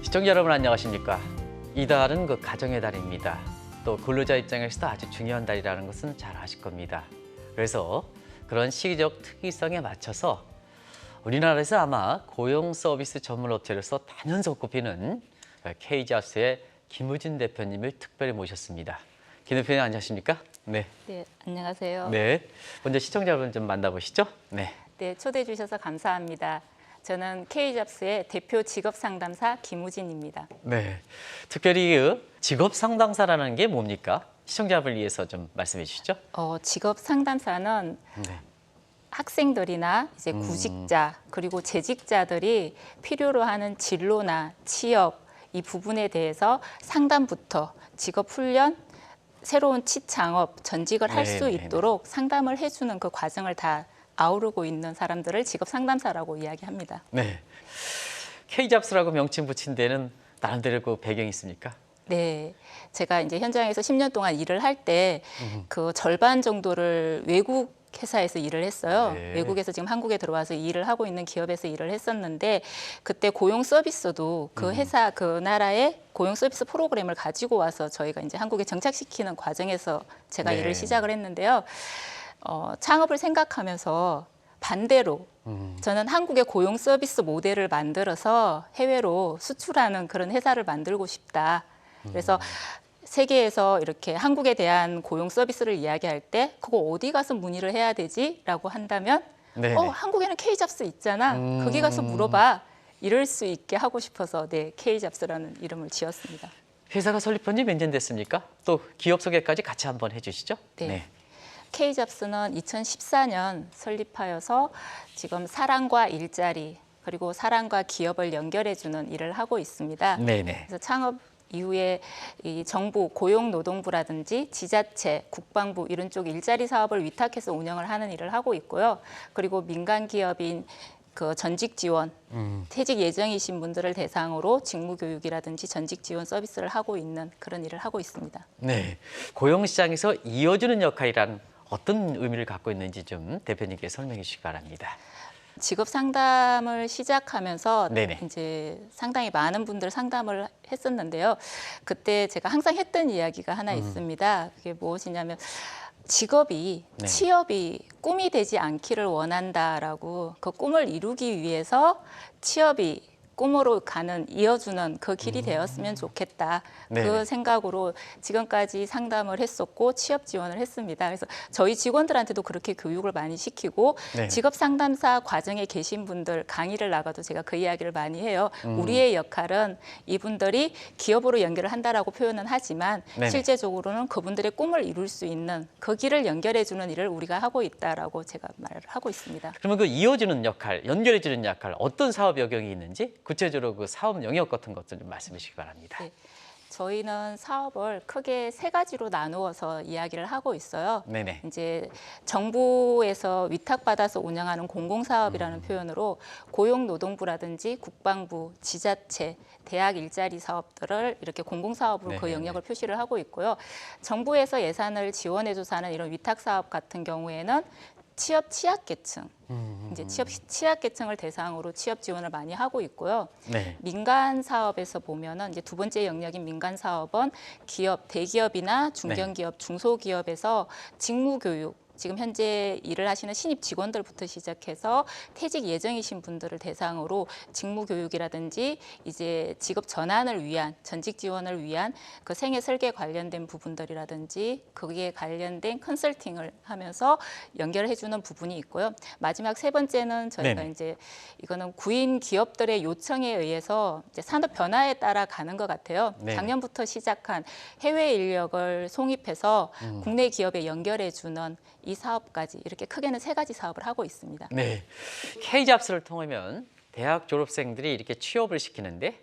시청자 여러분 안녕하십니까? 이달은 가정의 달입니다. 또 근로자 입장에서도 아주 중요한 달이라는 것은 잘 아실 겁니다. 그래서 그런 시기적 특이성에 맞춰서 우리나라에서 아마 고용 서비스 전문 업체로서 단연속 꼽히는 K잡스의 김우진 대표님을 특별히 모셨습니다. 김 대표님 안녕하십니까? 네. 네, 안녕하세요. 네. 먼저 시청자 여러분 좀 만나보시죠. 네. 네, 초대해 주셔서 감사합니다. 저는 K잡스의 대표 직업 상담사 김우진입니다. 네. 특별히 직업 상담사라는 게 뭡니까? 시청자분을 위해서 좀 말씀해 주시죠. 직업 상담사는 네. 학생들이나 이제 구직자 그리고 재직자들이 필요로 하는 진로나 취업 이 부분에 대해서 상담부터 직업 훈련, 새로운 취창업, 전직을 할 수 있도록 상담을 해주는 그 과정을 다 아우르고 있는 사람들을 직업 상담사라고 이야기합니다. 네. K잡스라고 명칭 붙인 데는 나름대로 그 배경이 있습니까? 네, 제가 이제 현장에서 10년 동안 일을 할 때 그 절반 정도를 외국 회사에서 일을 했어요. 네. 외국에서 지금 한국에 들어와서 일을 하고 있는 기업에서 일을 했었는데 그때 고용 서비스도 그 회사 그 나라의 고용 서비스 프로그램을 가지고 와서 저희가 이제 한국에 정착시키는 과정에서 제가 일을 시작을 했는데요. 창업을 생각하면서 반대로 저는 한국의 고용 서비스 모델을 만들어서 해외로 수출하는 그런 회사를 만들고 싶다. 그래서 세계에서 이렇게 한국에 대한 고용 서비스를 이야기할 때 그거 어디 가서 문의를 해야 되지? 라고 한다면 한국에는 K잡스 있잖아. 거기 가서 물어봐. 이럴 수 있게 하고 싶어서 K잡스라는 이름을 지었습니다. 회사가 설립한 지 몇 년 됐습니까? 또 기업 소개까지 같이 한번 해주시죠. 네. K잡스는 2014년 설립하여서 지금 사람과 일자리 그리고 사람과 기업을 연결해주는 일을 하고 있습니다. 네네. 그래서 창업 이후에 이 정부 고용노동부라든지 지자체, 국방부 이런 쪽 일자리 사업을 위탁해서 운영을 하는 일을 하고 있고요. 그리고 민간 기업인 그 전직 지원, 퇴직 예정이신 분들을 대상으로 직무 교육이라든지 전직 지원 서비스를 하고 있는 그런 일을 하고 있습니다. 네. 고용 시장에서 이어주는 역할이란 어떤 의미를 갖고 있는지 좀 대표님께 설명해 주시기 바랍니다. 직업 상담을 시작하면서 네네. 이제 상당히 많은 분들 상담을 했었는데요. 그때 제가 항상 했던 이야기가 하나 있습니다. 그게 무엇이냐면 직업이 취업이 꿈이 되지 않기를 원한다라고 그 꿈을 이루기 위해서 취업이 꿈으로 가는 이어주는 그 길이 되었으면 좋겠다. 그 생각으로 지금까지 상담을 했었고 취업 지원을 했습니다. 그래서 저희 직원들한테도 그렇게 교육을 많이 시키고 직업 상담사 과정에 계신 분들 강의를 나가도 제가 그 이야기를 많이 해요. 우리의 역할은 이분들이 기업으로 연결을 한다라고 표현은 하지만 실제적으로는 그분들의 꿈을 이룰 수 있는 그 길을 연결해 주는 일을 우리가 하고 있다라고 제가 말을 하고 있습니다. 그러면 그 이어주는 역할, 연결해 주는 역할 어떤 사업 영역이 있는지 구체적으로 그 사업 영역 같은 것들 좀 말씀해 주시기 바랍니다. 네. 저희는 사업을 크게 세 가지로 나누어서 이야기를 하고 있어요. 네네. 이제 정부에서 위탁받아서 운영하는 공공사업이라는 표현으로 고용노동부라든지 국방부, 지자체, 대학 일자리 사업들을 이렇게 공공사업으로 그 영역을 표시를 하고 있고요. 정부에서 예산을 지원해줘서 하는 이런 위탁사업 같은 경우에는 취업 취약계층, 이제 취업 취약계층을 대상으로 취업 지원을 많이 하고 있고요. 민간 사업에서 보면은 이제 두 번째 영역인 민간 사업은 기업, 대기업이나 중견기업, 중소기업에서 직무 교육. 지금 현재 일을 하시는 신입 직원들부터 시작해서 퇴직 예정이신 분들을 대상으로 직무 교육이라든지 이제 직업 전환을 위한 전직 지원을 위한 그 생애 설계 관련된 부분들이라든지 거기에 관련된 컨설팅을 하면서 연결해 주는 부분이 있고요. 마지막 세 번째는 저희가 이제 이거는 구인 기업들의 요청에 의해서 이제 산업 변화에 따라 가는 것 같아요. 작년부터 시작한 해외 인력을 송입해서 국내 기업에 연결해 주는 이 사업까지 이렇게 크게는 세 가지 사업을 하고 있습니다. 네, K잡스를 통하면 대학 졸업생들이 이렇게 취업을 시키는데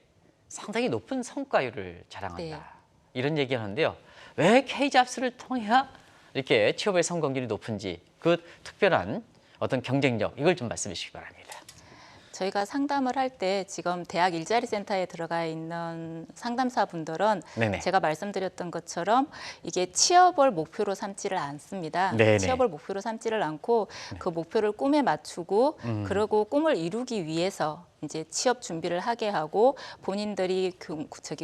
상당히 높은 성과율을 자랑한다. 이런 얘기를 하는데요. 왜 K잡스를 통해야 이렇게 취업의 성공률이 높은지 그 특별한 어떤 경쟁력 이걸 좀 말씀해 주시기 바랍니다. 저희가 상담을 할 때 지금 대학 일자리 센터에 들어가 있는 상담사분들은 네네. 제가 말씀드렸던 것처럼 이게 취업을 목표로 삼지를 않습니다. 네네. 취업을 목표로 삼지를 않고 그 목표를 꿈에 맞추고 그리고 꿈을 이루기 위해서 이제 취업 준비를 하게 하고 본인들이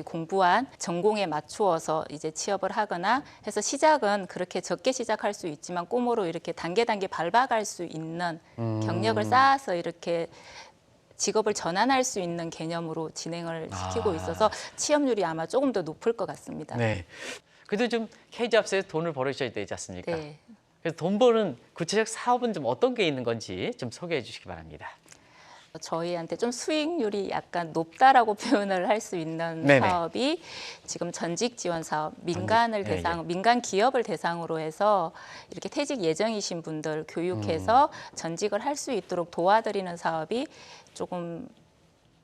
공부한 전공에 맞추어서 이제 취업을 하거나 해서 시작은 그렇게 적게 시작할 수 있지만 꿈으로 이렇게 단계 밟아갈 수 있는 경력을 쌓아서 이렇게 직업을 전환할 수 있는 개념으로 진행을 시키고 있어서 취업률이 아마 조금 더 높을 것 같습니다. 네. 그래도 좀 K잡스에서 돈을 벌으셔야 되지 않습니까? 네. 그래서 돈 버는 구체적 사업은 좀 어떤 게 있는 건지 좀 소개해 주시기 바랍니다. 저희한테 좀 수익률이 약간 높다라고 표현을 할 수 있는 네네. 사업이 지금 전직 지원 사업, 민간을 예, 대상, 민간 기업을 대상으로 해서 이렇게 퇴직 예정이신 분들 교육해서 전직을 할 수 있도록 도와드리는 사업이 조금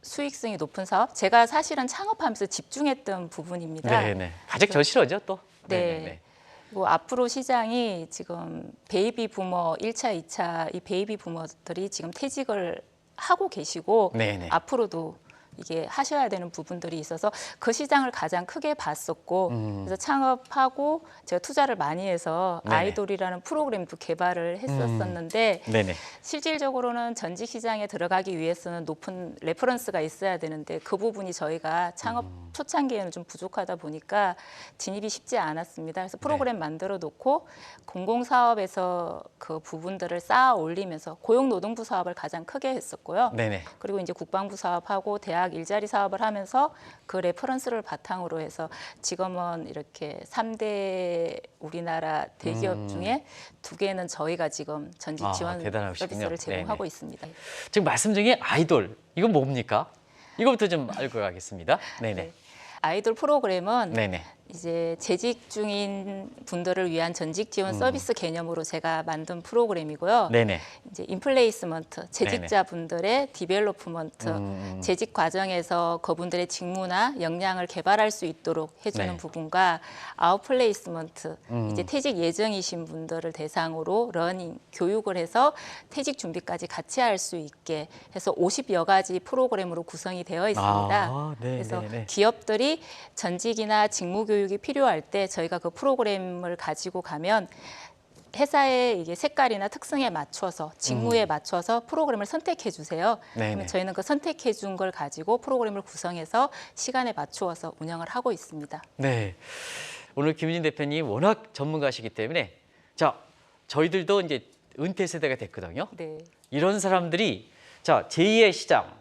수익성이 높은 사업. 제가 사실은 창업하면서 집중했던 부분입니다. 네네. 가장 절실하죠 또. 네. 네네네. 그리고 앞으로 시장이 지금 베이비 부머 1차, 2차 이 베이비 부머들이 지금 퇴직을 하고 계시고 네네. 앞으로도 이게 하셔야 되는 부분들이 있어서 그 시장을 가장 크게 봤었고 그래서 창업하고 제가 투자를 많이 해서 네네. 아이돌이라는 프로그램도 개발을 했었었는데 네네. 실질적으로는 전직 시장에 들어가기 위해서는 높은 레퍼런스가 있어야 되는데 그 부분이 저희가 창업 초창기에는 좀 부족하다 보니까 진입이 쉽지 않았습니다. 그래서 프로그램 만들어 놓고 공공사업에서 그 부분들을 쌓아 올리면서 고용노동부 사업을 가장 크게 했었고요. 네네. 그리고 이제 국방부 사업하고 대학 일자리 사업을 하면서 그 레퍼런스를 바탕으로 해서 지금은 이렇게 3대 우리나라 대기업 중에 2개는 저희가 지금 전직 지원 대단하시군요. 서비스를 제공하고 네네. 있습니다. 지금 말씀 중에 아이돌 이건 뭡니까? 이거부터 좀 알고 가겠습니다. 네네. 네. 아이돌 프로그램은 네네. 이제 재직 중인 분들을 위한 전직 지원 서비스 개념으로 제가 만든 프로그램이고요. 네네. 이제 인플레이스먼트, 재직자분들의 디벨로프먼트, 재직 과정에서 그분들의 직무나 역량을 개발할 수 있도록 해주는 네. 부분과 아웃플레이스먼트, 이제 퇴직 예정이신 분들을 대상으로 러닝, 교육을 해서 퇴직 준비까지 같이 할 수 있게 해서 50여 가지 프로그램으로 구성이 되어 있습니다. 그래서 네네네. 기업들이 전직이나 직무 교육이 필요할 때 저희가 그 프로그램을 가지고 가면 회사의 이게 색깔이나 특성에 맞춰서 직무에 맞춰서 프로그램을 선택해 주세요. 네네. 그러면 저희는 그 선택해 준 걸 가지고 프로그램을 구성해서 시간에 맞추어서 운영을 하고 있습니다. 네. 오늘 김윤진 대표님 워낙 전문가시기 때문에 자 저희들도 이제 은퇴 세대가 됐거든요. 네. 이런 사람들이 자 제2의 시장,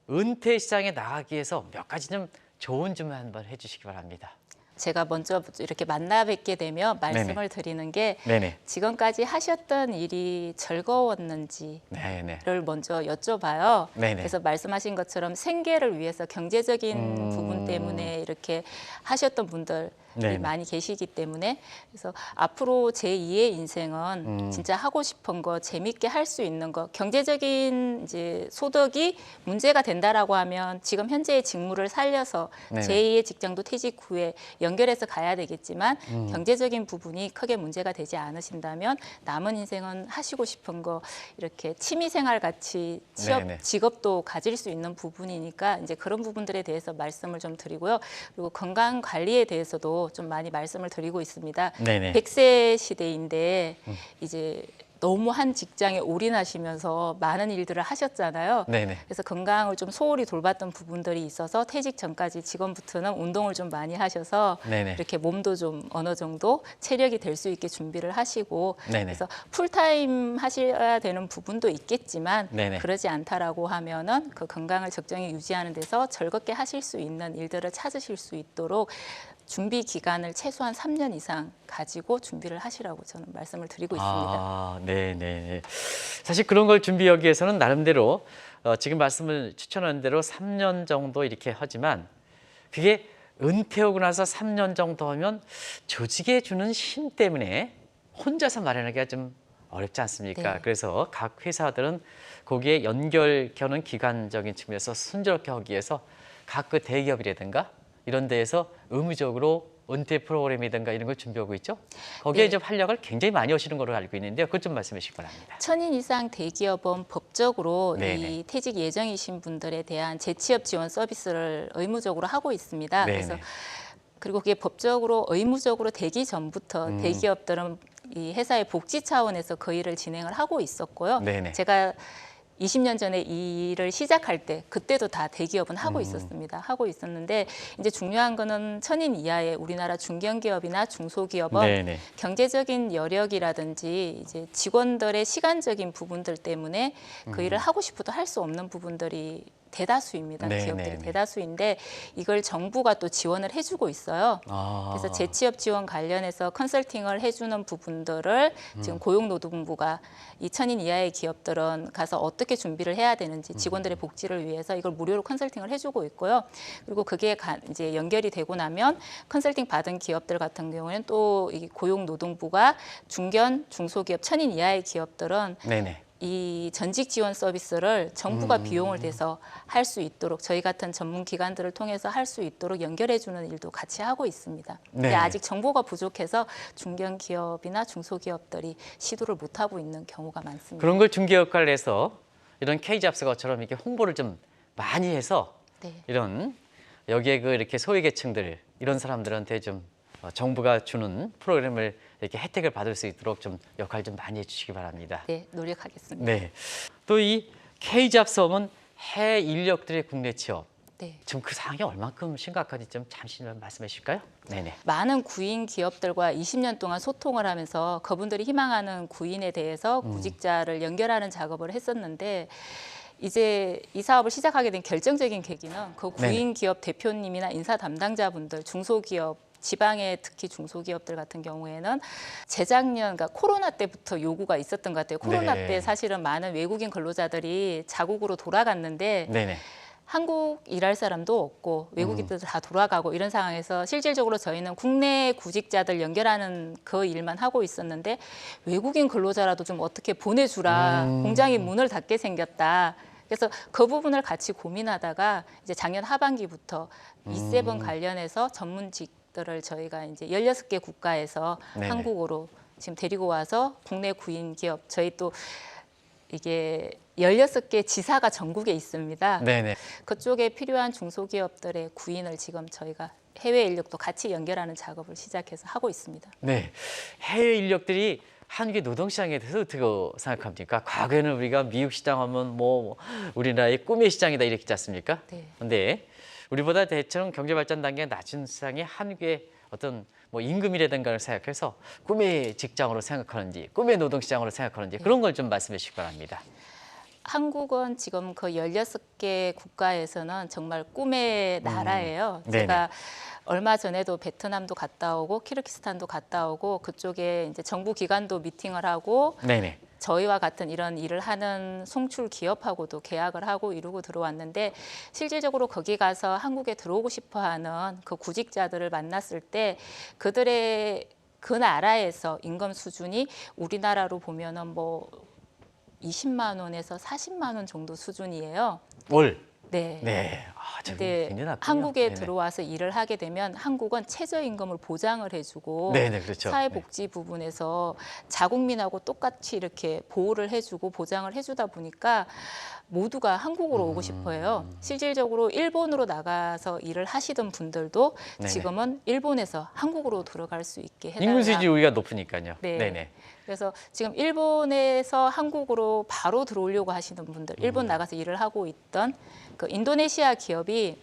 은퇴 시장에 나가기 위해서 몇 가지 좀 조언 좀 한번 해주시기 바랍니다. 제가 먼저 이렇게 만나 뵙게 되면 말씀을 드리는 게 네네. 지금까지 하셨던 일이 즐거웠는지를 네네. 먼저 여쭤봐요. 네네. 그래서 말씀하신 것처럼 생계를 위해서 경제적인 부분 때문에 이렇게 하셨던 분들이 네네. 많이 계시기 때문에 그래서 앞으로 제2의 인생은 진짜 하고 싶은 거 재밌게 할 수 있는 거 경제적인 이제 소득이 문제가 된다라고 하면 지금 현재의 직무를 살려서 네네. 제2의 직장도 퇴직 후에 연결해서 가야 되겠지만 경제적인 부분이 크게 문제가 되지 않으신다면 남은 인생은 하시고 싶은 거 이렇게 취미생활 같이 네네. 직업도 가질 수 있는 부분이니까 이제 그런 부분들에 대해서 말씀을 좀 드리고요. 그리고 건강 관리에 대해서도 좀 많이 말씀을 드리고 있습니다. 네네. 100세 시대인데 이제 너무 한 직장에 올인하시면서 많은 일들을 하셨잖아요. 네네. 그래서 건강을 좀 소홀히 돌봤던 부분들이 있어서 퇴직 전까지 지금부터는 운동을 좀 많이 하셔서 네네. 이렇게 몸도 좀 어느 정도 체력이 될 수 있게 준비를 하시고 네네. 그래서 풀타임 하셔야 되는 부분도 있겠지만 네네. 그러지 않다라고 하면은 그 건강을 적정히 유지하는 데서 즐겁게 하실 수 있는 일들을 찾으실 수 있도록 준비 기간을 최소한 3년 이상 가지고 준비를 하시라고 저는 말씀을 드리고 있습니다. 네네. 사실 그런 걸 준비하기 위해서는 나름대로 지금 말씀을 추천한 대로 3년 정도 이렇게 하지만 그게 은퇴하고 나서 3년 정도 하면 조직에 주는 힘 때문에 혼자서 마련하기가 좀 어렵지 않습니까? 네. 그래서 각 회사들은 거기에 연결하는 기간적인 측면에서 순조롭게 하기 위해서 각 그 대기업이라든가 이런 데에서 의무적으로 은퇴 프로그램이든가 이런 걸 준비하고 있죠. 거기에 네. 좀 활력을 굉장히 많이 하시는 걸로 알고 있는데요. 그것 좀 말씀해 주시기 바랍니다. 1000인 이상 대기업은 법적으로 네네. 이 퇴직 예정이신 분들에 대한 재취업 지원 서비스를 의무적으로 하고 있습니다. 네네. 그래서 그리고 그게 법적으로 의무적으로 되기 전부터 대기업들은 이 회사의 복지 차원에서 그 일을 진행을 하고 있었고요. 네네. 제가 20년 전에 이 일을 시작할 때 그때도 다 대기업은 하고 있었습니다. 하고 있었는데 이제 중요한 거는 1000인 이하의 우리나라 중견기업이나 중소기업은 네네. 경제적인 여력이라든지 이제 직원들의 시간적인 부분들 때문에 그 일을 하고 싶어도 할 수 없는 부분들이 대다수입니다. 네, 기업들이 네, 네. 대다수인데 이걸 정부가 또 지원을 해주고 있어요. 아. 그래서 재취업 지원 관련해서 컨설팅을 해주는 부분들을 지금 고용노동부가 2000인 이하의 기업들은 가서 어떻게 준비를 해야 되는지 직원들의 복지를 위해서 이걸 무료로 컨설팅을 해주고 있고요. 그리고 그게 이제 연결이 되고 나면 컨설팅 받은 기업들 같은 경우에는 또 이 고용노동부가 중견, 중소기업 1000인 이하의 기업들은 네네. 이 전직 지원 서비스를 정부가 비용을 대서 할 수 있도록 저희 같은 전문 기관들을 통해서 할 수 있도록 연결해 주는 일도 같이 하고 있습니다. 근데 네. 아직 정보가 부족해서 중견 기업이나 중소기업들이 시도를 못 하고 있는 경우가 많습니다. 그런 걸 중개 역할을 해서 이런 K잡스처럼 이렇게 홍보를 좀 많이 해서 네. 이런 여기에 그 이렇게 소외 계층들 이런 사람들한테 좀 정부가 주는 프로그램을 이렇게 혜택을 받을 수 있도록 좀 역할 좀 많이 해주시기 바랍니다. 네, 노력하겠습니다. 네. 또 이 K잡스홈은 해외 인력들의 국내 취업. 네. 지금 그 상황이 얼만큼 심각한지 좀 잠시 말씀해 주실까요? 네네. 많은 구인 기업들과 20년 동안 소통을 하면서 그분들이 희망하는 구인에 대해서 구직자를 연결하는 작업을 했었는데 이제 이 사업을 시작하게 된 결정적인 계기는 그 구인 기업 대표님이나 인사 담당자분들, 중소기업 지방의 특히 중소기업들 같은 경우에는 재작년, 그러니까 코로나 때부터 요구가 있었던 것 같아요. 코로나 네. 때 사실은 많은 외국인 근로자들이 자국으로 돌아갔는데 네네. 한국 일할 사람도 없고 외국인들도 다 돌아가고 이런 상황에서 실질적으로 저희는 국내 구직자들 연결하는 그 일만 하고 있었는데 외국인 근로자라도 좀 어떻게 보내주라. 공장이 문을 닫게 생겼다. 그래서 그 부분을 같이 고민하다가 이제 작년 하반기부터 E7 관련해서 전문직들을 저희가 이제 16개 국가에서 네네. 한국으로 지금 데리고 와서 국내 구인 기업 저희 또 이게 16개 지사가 전국에 있습니다. 네네. 그쪽에 필요한 중소기업들의 구인을 지금 저희가 해외 인력도 같이 연결하는 작업을 시작해서 하고 있습니다. 네. 해외 인력들이 한국의 노동시장에 대해서 어떻게 생각합니까? 과거에는 우리가 미국 시장 하면 뭐 우리나라의 꿈의 시장이다 이렇게 했지 않습니까? 네. 근데 우리보다 대체로 경제 발전 단계가 낮은 시장이 한국의 어떤 뭐 임금이라든가를 생각해서 꿈의 직장으로 생각하는지 꿈의 노동시장으로 생각하는지 그런 걸 좀 말씀해 주시기 바랍니다. 한국은 지금 그 16개 국가에서는 정말 꿈의 나라예요. 네네. 제가 얼마 전에도 베트남도 갔다 오고 키르기스탄도 갔다 오고 그쪽에 이제 정부 기관도 미팅을 하고 네네. 저희와 같은 이런 일을 하는 송출 기업하고도 계약을 하고 이루고 들어왔는데 실질적으로 거기 가서 한국에 들어오고 싶어하는 그 구직자들을 만났을 때 그들의 그 나라에서 임금 수준이 우리나라로 보면은 뭐 20만 원에서 40만 원 정도 수준이에요. 올. 네. 네. 아, 저 근데 굉장히 낮군요. 한국에 네네. 들어와서 일을 하게 되면 한국은 최저임금을 보장을 해주고 네네, 그렇죠. 사회복지 부분에서 자국민하고 똑같이 이렇게 보호를 해주고 보장을 해주다 보니까 모두가 한국으로 오고 싶어해요. 실질적으로 일본으로 나가서 일을 하시던 분들도 네네. 지금은 일본에서 한국으로 들어갈 수 있게 해달라. 인구 수준이 우리가 높으니까요. 네. 네네. 그래서 지금 일본에서 한국으로 바로 들어오려고 하시는 분들, 일본 나가서 일을 하고 있던 그 인도네시아 기업이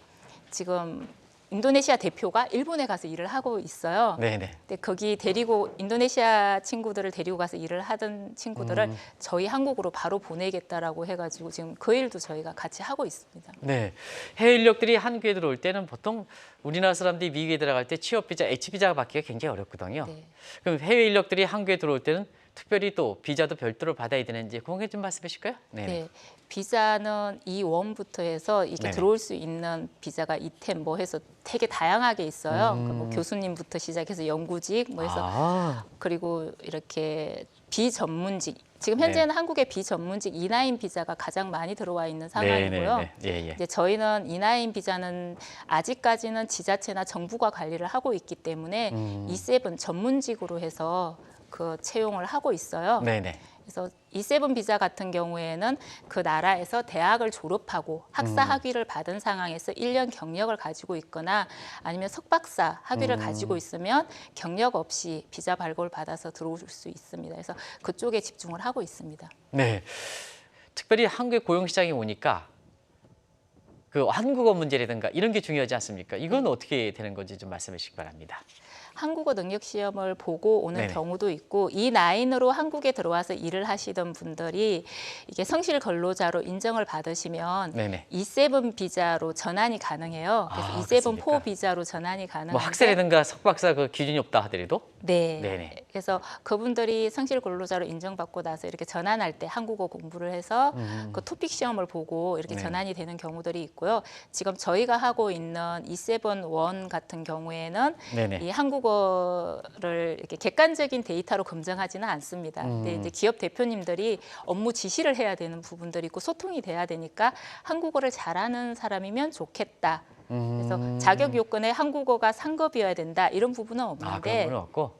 지금 인도네시아 대표가 일본에 가서 일을 하고 있어요. 네네. 근데 거기 데리고 인도네시아 친구들을 데리고 가서 일을 하던 친구들을 저희 한국으로 바로 보내겠다라고 해가지고 지금 그 일도 저희가 같이 하고 있습니다. 네. 해외 인력들이 한국에 들어올 때는 보통 우리나라 사람들이 미국에 들어갈 때 취업 비자, H비자가 받기가 굉장히 어렵거든요. 네. 그럼 해외 인력들이 한국에 들어올 때는 특별히 또 비자도 별도로 받아야 되는지 그런 게 좀 말씀해 주실까요? 네. 비자는 E1부터 해서 이렇게 네네. 들어올 수 있는 비자가 이템 뭐 해서 되게 다양하게 있어요. 그러니까 뭐 교수님부터 시작해서 연구직 뭐 해서 아, 그리고 이렇게 비전문직 지금 현재는 한국에 비전문직 E9 비자가 가장 많이 들어와 있는 상황이고요. 이제 저희는 E9 비자는 아직까지는 지자체나 정부가 관리를 하고 있기 때문에 E7 전문직으로 해서 그 채용을 하고 있어요. 그래서 E7 비자 같은 경우에는 그 나라에서 대학을 졸업하고 학사 학위를 받은 상황에서 1년 경력을 가지고 있거나 아니면 석박사 학위를 가지고 있으면 경력 없이 비자 발급을 받아서 들어올 수 있습니다. 그래서 그쪽에 집중을 하고 있습니다. 네, 특별히 한국의 고용시장에 오니까 그 한국어 문제라든가 이런 게 중요하지 않습니까? 이건 어떻게 되는 건지 좀 말씀해 주시기 바랍니다. 한국어 능력 시험을 보고 오는 경우도 있고 E9으로 한국에 들어와서 일을 하시던 분들이 이게 성실 근로자로 인정을 받으시면 E7 비자로 전환이 가능해요. 그래서 E7 4 비자로 전환이 가능한데 뭐 학사라든가 석박사 그 기준이 없다 하더라도 그래서 그분들이 성실 근로자로 인정받고 나서 이렇게 전환할 때 한국어 공부를 해서 그 토픽 시험을 보고 이렇게 전환이 되는 경우들이 있고요. 지금 저희가 하고 있는 E7 1 같은 경우에는 이 한국어를 이렇게 객관적인 데이터로 검증하지는 않습니다. 근데 이제 기업 대표님들이 업무 지시를 해야 되는 부분들이 있고 소통이 돼야 되니까 한국어를 잘하는 사람이면 좋겠다. 그래서 자격 요건에 한국어가 상급이어야 된다 이런 부분은 없는데 그런 없고?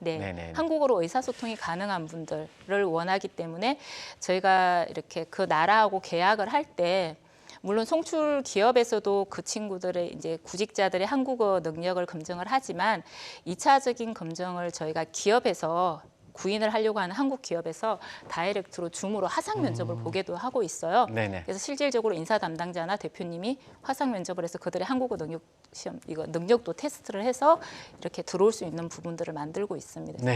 한국어로 의사소통이 가능한 분들을 원하기 때문에 저희가 이렇게 그 나라하고 계약을 할 때 물론 송출 기업에서도 그 친구들의 이제 구직자들의 한국어 능력을 검증을 하지만 2차적인 검증을 저희가 기업에서 구인을 하려고 하는 한국 기업에서 다이렉트로 줌으로 화상 면접을 보게도 하고 있어요. 그래서 실질적으로 인사 담당자나 대표님이 화상 면접을 해서 그들의 한국어 능력 시험 이거 능력도 테스트를 해서 이렇게 들어올 수 있는 부분들을 만들고 있습니다.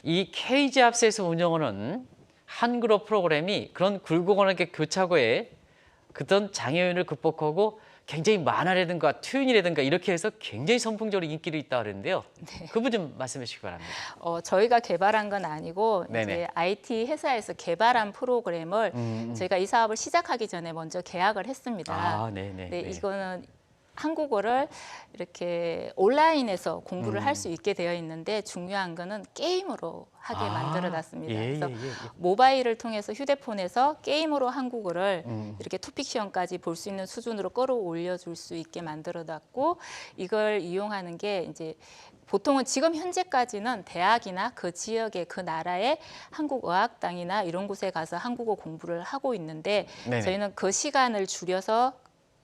이 KG합스에서 운영하는 한글어 프로그램이 그런 굴곡하게 교차고에 그런 장애인을 극복하고 굉장히 만화라든가 튜닝이라든가 이렇게 해서 굉장히 선풍적으로 인기를 있다 그러는데요. 그 부분 좀 말씀해 주시기 바랍니다. 저희가 개발한 건 아니고 이제 IT 회사에서 개발한 프로그램을 저희가 이 사업을 시작하기 전에 먼저 계약을 했습니다. 이거는 한국어를 이렇게 온라인에서 공부를 할 수 있게 되어 있는데 중요한 거는 게임으로 하게 만들어놨습니다. 그래서 모바일을 통해서 휴대폰에서 게임으로 한국어를 이렇게 토픽 시험까지 볼 수 있는 수준으로 끌어올려 줄 수 있게 만들어놨고 이걸 이용하는 게 이제 보통은 지금 현재까지는 대학이나 그 지역의 그 나라의 한국어학당이나 이런 곳에 가서 한국어 공부를 하고 있는데 저희는 그 시간을 줄여서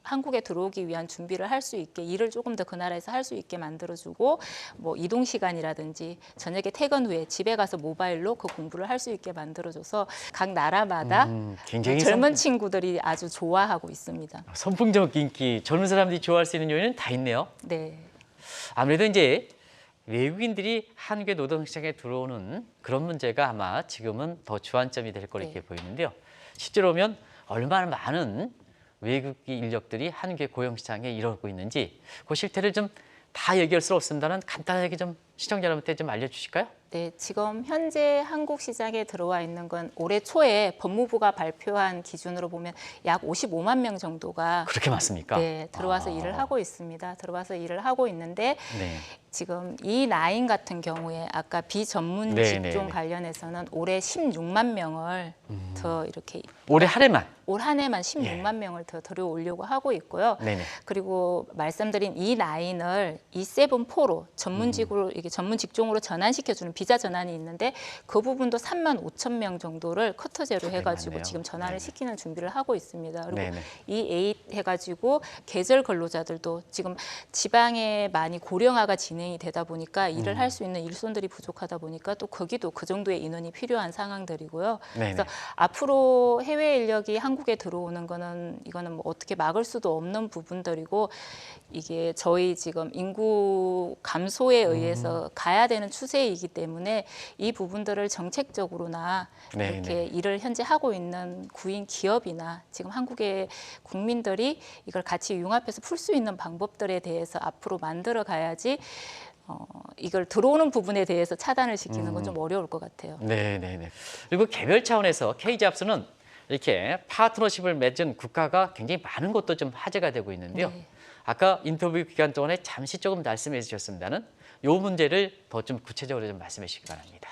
한국에 들어오기 위한 준비를 할 수 있게 일을 조금 더 그 나라에서 할 수 있게 만들어주고 뭐 이동 시간이라든지 저녁에 퇴근 후에 집에 가서 모바일로 그 공부를 할 수 있게 만들어줘서 각 나라마다 굉장히 젊은 친구들이 아주 좋아하고 있습니다. 선풍적 인기, 젊은 사람들이 좋아할 수 있는 요인은 다 있네요. 아무래도 이제 외국인들이 한국의 노동시장에 들어오는 그런 문제가 아마 지금은 더 주안점이 될 거로 이렇게 보이는데요. 실제로 보면 얼마나 많은 외국인 인력들이 한국의 고용시장에 이루고 있는지 그 실태를 좀 다 얘기할 수 없습니다만 간단하게 좀 시청자 여러분께 좀 알려주실까요? 지금 현재 한국 시장에 들어와 있는 건 올해 초에 법무부가 발표한 기준으로 보면 약 55만 명 정도가 그렇게 많습니까? 들어와서 일을 하고 있습니다. 들어와서 일을 하고 있는데 지금 E9 같은 경우에 아까 비전문 직종 관련해서는 올해 16만 명을 더 이렇게 올해 한 해만? 올 한 해만 16만 명을 더 들여오려고 하고 있고요. 그리고 말씀드린 E9을 E7-4로 전문직으로 이게 전문 직종으로 전환시켜주는 비자 전환이 있는데 그 부분도 3만 5천 명 정도를 커터제로 해가지고 많네요. 지금 전환을 시키는 준비를 하고 있습니다. 그리고 E8 해가지고 계절 근로자들도 지금 지방에 많이 고령화가 진행이 되다 보니까 일을 할 수 있는 일손들이 부족하다 보니까 또 거기도 그 정도의 인원이 필요한 상황들이고요. 그래서 앞으로 해외 인력이 한국에 들어오는 거는 이거는 뭐 어떻게 막을 수도 없는 부분들이고 이게 저희 지금 인구 감소에 의해서 가야 되는 추세이기 때문에 이 부분들을 정책적으로나 이렇게 일을 현재 하고 있는 구인 기업이나 지금 한국의 국민들이 이걸 같이 융합해서 풀 수 있는 방법들에 대해서 앞으로 만들어 가야지 이걸 들어오는 부분에 대해서 차단을 시키는 건 좀 어려울 것 같아요. 그리고 개별 차원에서 KG합스는 이렇게 파트너십을 맺은 국가가 굉장히 많은 것도 좀 화제가 되고 있는데요. 아까 인터뷰 기간 동안에 잠시 조금 말씀해 주셨습니다는 이 문제를 더 좀 구체적으로 좀 말씀해 주시기 바랍니다.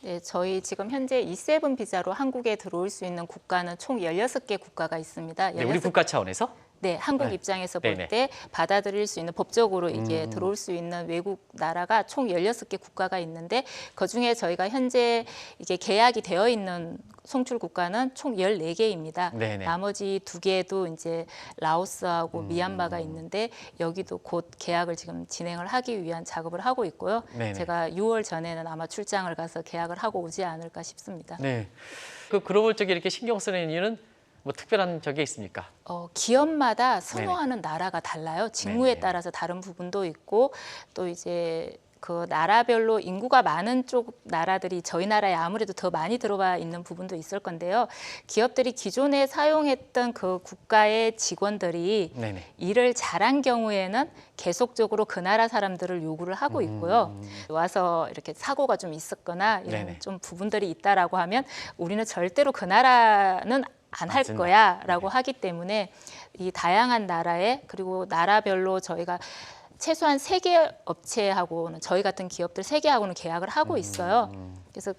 네, 저희 지금 현재 E7 비자로 한국에 들어올 수 있는 국가는 총 16개 국가가 있습니다. 네, 우리 국가 차원에서? 네, 한국 네. 입장에서 네네. 볼 때 받아들일 수 있는 법적으로 이게 들어올 수 있는 외국 나라가 총 16개 국가가 있는데 그중에 저희가 현재 이게 계약이 되어 있는 송출 국가는 총 14개입니다. 네네. 나머지 2개도 이제 라오스하고 미얀마가 있는데 여기도 곧 계약을 지금 진행을 하기 위한 작업을 하고 있고요. 네네. 제가 6월 전에는 아마 출장을 가서 계약을 하고 오지 않을까 싶습니다. 네. 그 글로벌 쪽에 이렇게 신경 쓰는 이유는 뭐 특별한 적이 있습니까? 기업마다 선호하는 나라가 달라요. 직무에 네네. 따라서 다른 부분도 있고 또 이제 그 나라별로 인구가 많은 쪽 나라들이 저희 나라에 아무래도 더 많이 들어와 있는 부분도 있을 건데요. 기업들이 기존에 사용했던 그 국가의 직원들이 네네. 일을 잘한 경우에는 계속적으로 그 나라 사람들을 요구를 하고 있고요. 와서 이렇게 사고가 좀 있었거나 이런 네네. 좀 부분들이 있다라고 하면 우리는 절대로 그 나라는 안 할 쓴다. 거야라고 네. 하기 때문에 이 다양한 나라에 그리고 나라별로 저희가 최소한 3개 업체하고는 저희 같은 기업들 3개하고는 계약을 하고 있어요. 그래서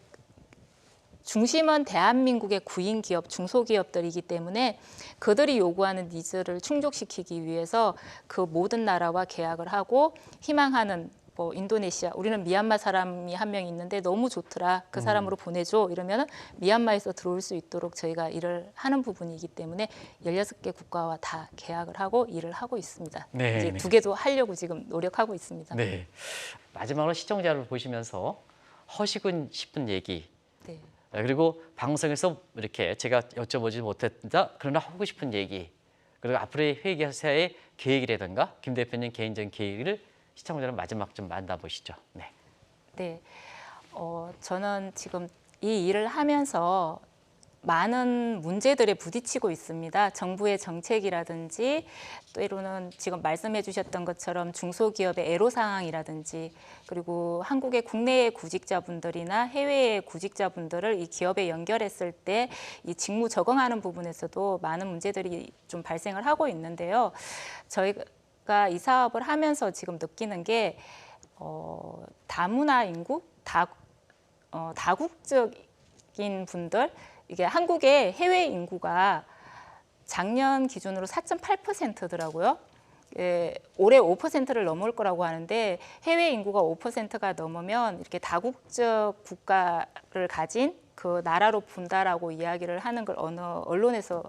중심은 대한민국의 구인 기업, 중소기업들이기 때문에 그들이 요구하는 니즈를 충족시키기 위해서 그 모든 나라와 계약을 하고 희망하는 뭐 인도네시아, 우리는 미얀마 사람이 한 명 있는데 너무 좋더라. 그 사람으로 보내줘. 이러면은 미얀마에서 들어올 수 있도록 저희가 일을 하는 부분이기 때문에 16개 국가와 다 계약을 하고 일을 하고 있습니다. 네, 이제 네. 2개도 하려고 지금 노력하고 있습니다. 네. 마지막으로 시청자를 보시면서 하시고 싶은 얘기 네. 그리고 방송에서 이렇게 제가 여쭤보지 못했다 그러나 하고 싶은 얘기 그리고 앞으로의 회계사의 계획이라든가 김 대표님 개인적인 계획을 시청자를 마지막 좀 만나보시죠. 네. 네. 저는 지금 이 일을 하면서 많은 문제들에 부딪히고 있습니다. 정부의 정책이라든지 때로는 지금 말씀해 주셨던 것처럼 중소기업의 애로사항이라든지 그리고 한국의 국내의 구직자분들이나 해외의 구직자분들을 이 기업에 연결했을 때 이 직무 적응하는 부분에서도 많은 문제들이 좀 발생을 하고 있는데요. 저희가 이 사업을 하면서 지금 느끼는 게 다문화 인구, 다국적인 분들 이게 한국의 해외 인구가 작년 기준으로 4.8%더라고요. 올해 5%를 넘을 거라고 하는데 해외 인구가 5%가 넘으면 이렇게 다국적 국가를 가진 그 나라로 본다라고 이야기를 하는 걸 어느 언론에서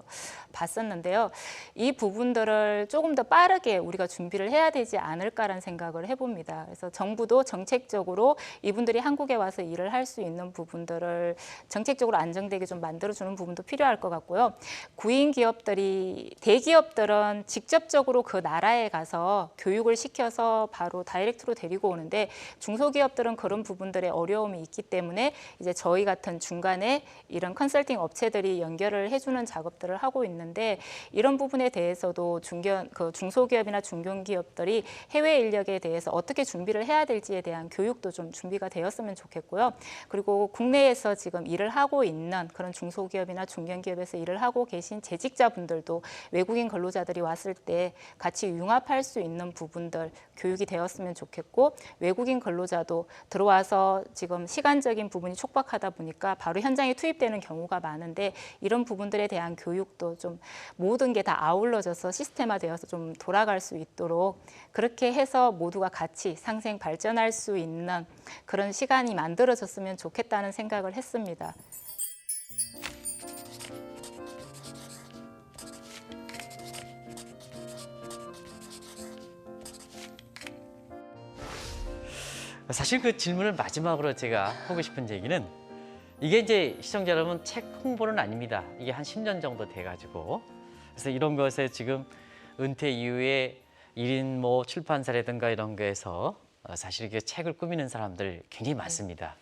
봤었는데요. 이 부분들을 조금 더 빠르게 우리가 준비를 해야 되지 않을까라는 생각을 해봅니다. 그래서 정부도 정책적으로 이분들이 한국에 와서 일을 할 수 있는 부분들을 정책적으로 안정되게 좀 만들어주는 부분도 필요할 것 같고요. 구인 기업들이 대기업들은 직접적으로 그 나라에 가서 교육을 시켜서 바로 다이렉트로 데리고 오는데 중소기업들은 그런 부분들의 어려움이 있기 때문에 이제 저희 같은 중간에 이런 컨설팅 업체들이 연결을 해주는 작업들을 하고 있는데 이런 부분에 대해서도 중소기업이나 중견기업들이 해외 인력에 대해서 어떻게 준비를 해야 될지에 대한 교육도 좀 준비가 되었으면 좋겠고요. 그리고 국내에서 지금 일을 하고 있는 그런 중소기업이나 중견기업에서 일을 하고 계신 재직자분들도 외국인 근로자들이 왔을 때 같이 융합할 수 있는 부분들 교육이 되었으면 좋겠고 외국인 근로자도 들어와서 지금 시간적인 부분이 촉박하다 보니까 바로 현장에 투입되는 경우가 많은데 이런 부분들에 대한 교육도 좀 모든 게 다 아울러져서 시스템화되어서 좀 돌아갈 수 있도록 그렇게 해서 모두가 같이 상생 발전할 수 있는 그런 시간이 만들어졌으면 좋겠다는 생각을 했습니다. 사실 그 질문을 마지막으로 제가 하고 싶은 얘기는 이게 이제 시청자 여러분 책 홍보는 아닙니다. 이게 한 10년 정도 돼가지고 그래서 이런 것에 지금 은퇴 이후에 1인 뭐 출판사라든가 이런 거에서 사실 이게 책을 꾸미는 사람들 굉장히 많습니다.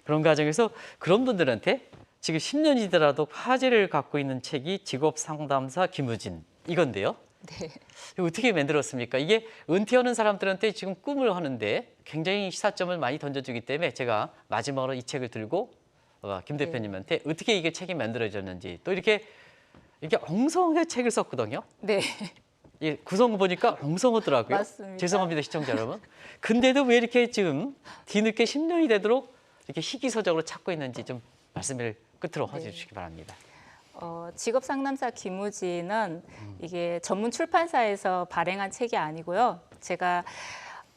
그런 과정에서 그런 분들한테 지금 10년이더라도 화제를 갖고 있는 책이 직업상담사 김우진 이건데요. 네. 이거 어떻게 만들었습니까? 이게 은퇴하는 사람들한테 지금 꿈을 하는데 굉장히 시사점을 많이 던져주기 때문에 제가 마지막으로 이 책을 들고 김 대표님한테 어떻게 이게 책이 만들어졌는지 또 이렇게 엉성하게 책을 썼거든요. 네. 예, 구성 보니까 엉성하더라고요. 맞습니다. 죄송합니다, 시청자 여러분. 근데도 왜 이렇게 지금 뒤늦게 10년이 되도록 이렇게 희귀소적으로 찾고 있는지 좀 말씀을 끝으로 네. 해주시기 바랍니다. 직업 상담사 김우진은 이게 전문 출판사에서 발행한 책이 아니고요. 제가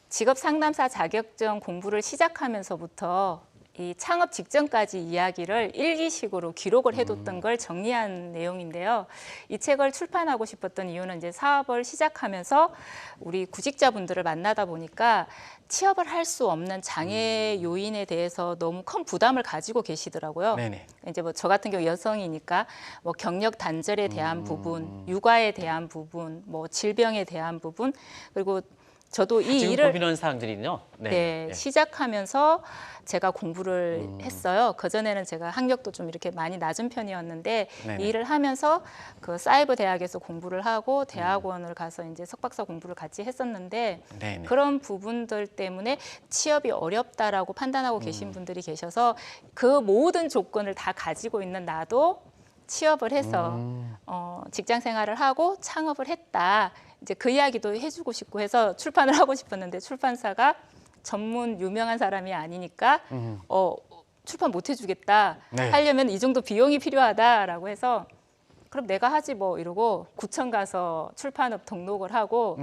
직업 상담사 자격증 공부를 시작하면서부터 이 창업 직전까지 이야기를 일기식으로 기록을 해뒀던 걸 정리한 내용인데요. 이 책을 출판하고 싶었던 이유는 이제 사업을 시작하면서 우리 구직자분들을 만나다 보니까 취업을 할 수 없는 장애 요인에 대해서 너무 큰 부담을 가지고 계시더라고요. 네네. 이제 뭐 저 같은 경우 여성이니까 뭐 경력 단절에 대한 부분, 육아에 대한 부분, 뭐 질병에 대한 부분, 그리고 저도 이 지금 일을 고민하는 사항들이요. 네, 시작하면서 제가 공부를 했어요. 그전에는 제가 학력도 좀 이렇게 많이 낮은 편이었는데 네네. 이 일을 하면서 그 사이버 대학에서 공부를 하고 대학원을 가서 이제 석박사 공부를 같이 했었는데 네네. 그런 부분들 때문에 취업이 어렵다라고 판단하고 계신 분들이 계셔서 그 모든 조건을 다 가지고 있는 나도 취업을 해서 직장 생활을 하고 창업을 했다. 이제 그 이야기도 해주고 싶고 해서 출판을 하고 싶었는데 출판사가 전문 유명한 사람이 아니니까 출판 못 해주겠다. 네. 하려면 이 정도 비용이 필요하다라고 해서 그럼 내가 하지 뭐 이러고 구청 가서 출판업 등록을 하고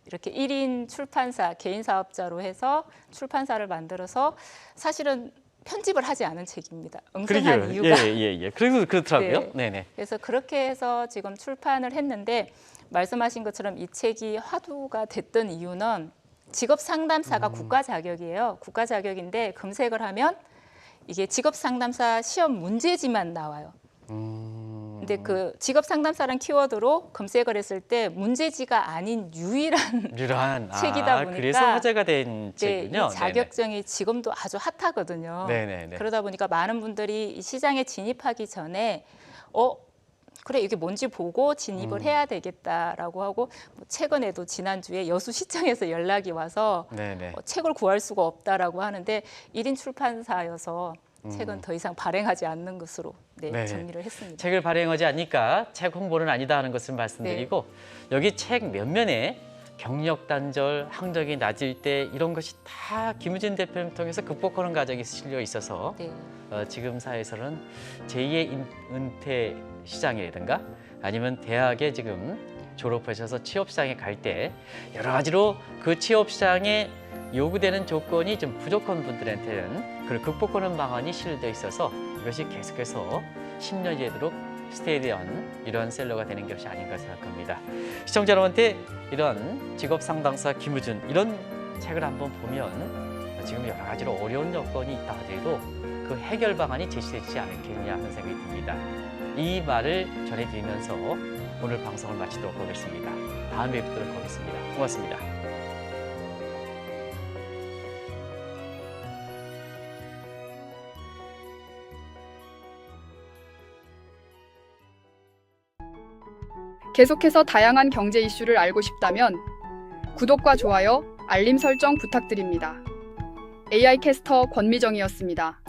이렇게 1인 출판사 개인 사업자로 해서 출판사를 만들어서 사실은 편집을 하지 않은 책입니다. 응선한 이유가 예. 그래도 그렇더라고요. 네. 네네. 그래서 그렇게 해서 지금 출판을 했는데 말씀하신 것처럼 이 책이 화두가 됐던 이유는 직업 상담사가 국가 자격이에요. 국가 자격인데 검색을 하면 이게 직업 상담사 시험 문제지만 나와요. 근데 그 직업 상담사란 키워드로 검색을 했을 때 문제지가 아닌 유일한 책이다 보니까 그래서 화제가 된 책이군요. 이 자격증이 지금도 아주 핫하거든요. 네네네. 그러다 보니까 많은 분들이 이 시장에 진입하기 전에 그래 이게 뭔지 보고 진입을 해야 되겠다라고 하고 뭐 최근에도 지난주에 여수시청에서 연락이 와서 네네. 책을 구할 수가 없다라고 하는데 1인 출판사여서 책은 더 이상 발행하지 않는 것으로 정리를 했습니다. 책을 발행하지 않으니까 책 홍보는 아니다 하는 것을 말씀드리고 여기 책 몇면에 경력 단절, 학력이 낮을 때 이런 것이 다 김우진 대표를 통해서 극복하는 과정이 실려 있어서 지금 사회에서는 제2의 은퇴 시장이라든가 아니면 대학에 지금 졸업하셔서 취업 시장에 갈 때 여러 가지로 그 취업 시장에 요구되는 조건이 좀 부족한 분들한테는 그걸 극복하는 방안이 실려져 있어서 이것이 계속해서 10년이 되도록 스테이디한 이러한 셀러가 되는 것이 아닌가 생각합니다. 시청자 여러분한테 이런 직업 상담사 김우준 이런 책을 한번 보면 지금 여러 가지로 어려운 여건이 있다 하더라도 그 해결 방안이 제시되지 않겠냐 하는 생각이 듭니다. 이 말을 전해드리면서 오늘 방송을 마치도록 하겠습니다. 다음에 뵙도록 하겠습니다. 고맙습니다. 계속해서 다양한 경제 이슈를 알고 싶다면 구독과 좋아요, 알림 설정 부탁드립니다. AI 캐스터 권미정이었습니다.